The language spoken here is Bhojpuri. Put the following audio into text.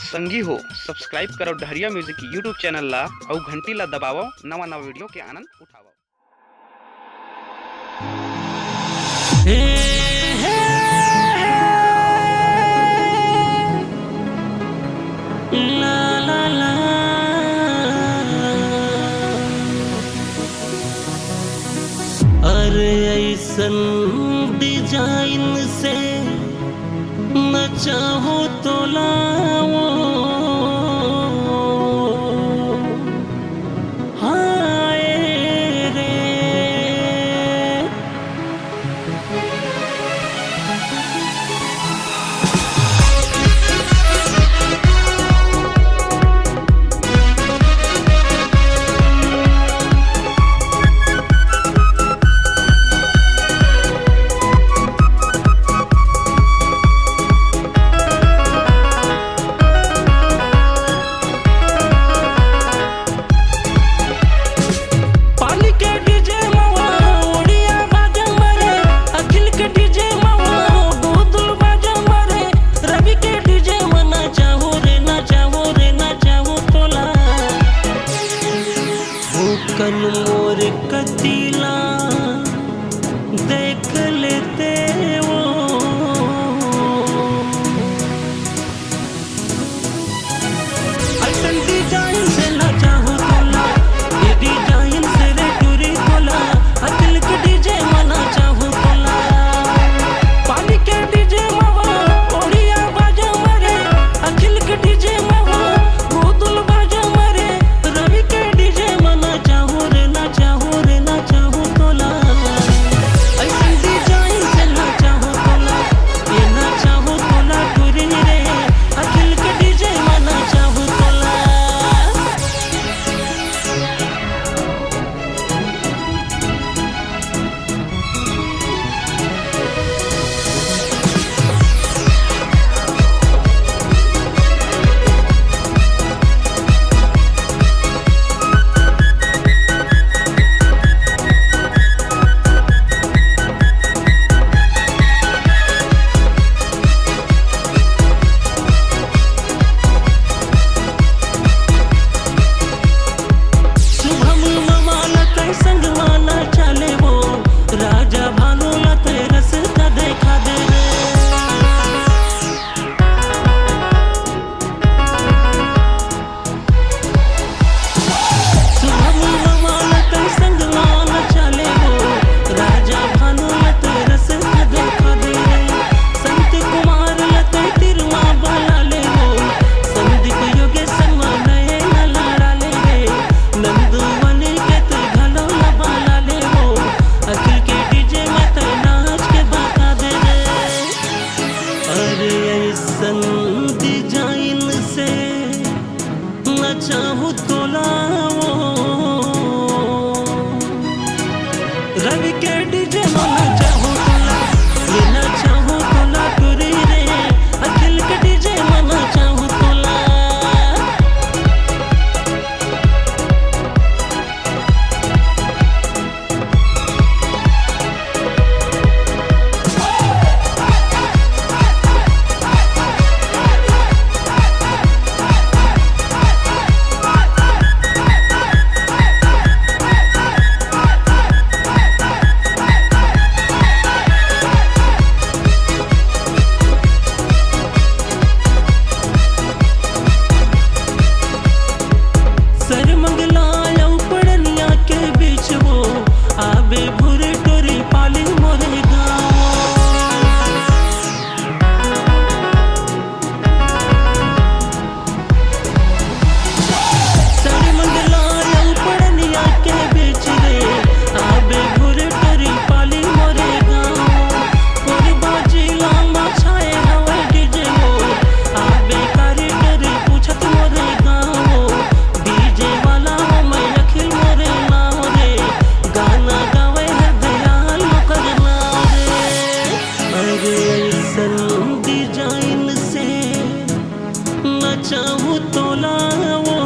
संगी हो सब्सक्राइब करो डहरिया म्यूजिक यूट्यूब चैनल ला और घंटी ला दबावो नवा नवा वीडियो के आनंद उठाओ। ला ला ला अरे ऐसन डिजाइन से न चाहो तो लाओ, हाय रे कन मोर कतीला देख लेते वो, ऐसन डिजाइन से ना चाहो तोला, ये डिजाइन से रे टूरी तोला, अदिल के डीजे मना चाहो तोला, पानी के डीजे मवा ओडिया बाजा मरे, अखिल के डीजे मवा गोदुल बाजा मरे, रवि के डीजे मना चाहो रे ना चाहो रे ना चाहो तोला, ऐसन डिजाइन से ना चाहो तोला, ये ना चाहो तोला टूरी रे, अखिल के डीजे मना चाहो तोला। डिजाइन से न चाहूँ तो लाओ, रवि के डीजे मना चाहूँ तो ला, ये न चाहूँ तो ला टूरी रे, अखिल के डीजे मना चाहूँ तो ला। आबे भूरे टोरी पाली मोरे गाँव, सारे मंगला पड़निया के बीच रे, आबे भूरे टोरी पाली मोरे गाँव, कोरी बाजी लामा छाए हवे डीजे हो, आबे कारी टोरी पूछत मोरे गाँव, डीजे वाला हो मैं अखिल मोरे नाव रे, गाना गावे है दयाल करना रे, अरे ऐसन डिजाइन से न चाहूँ तो लाओ,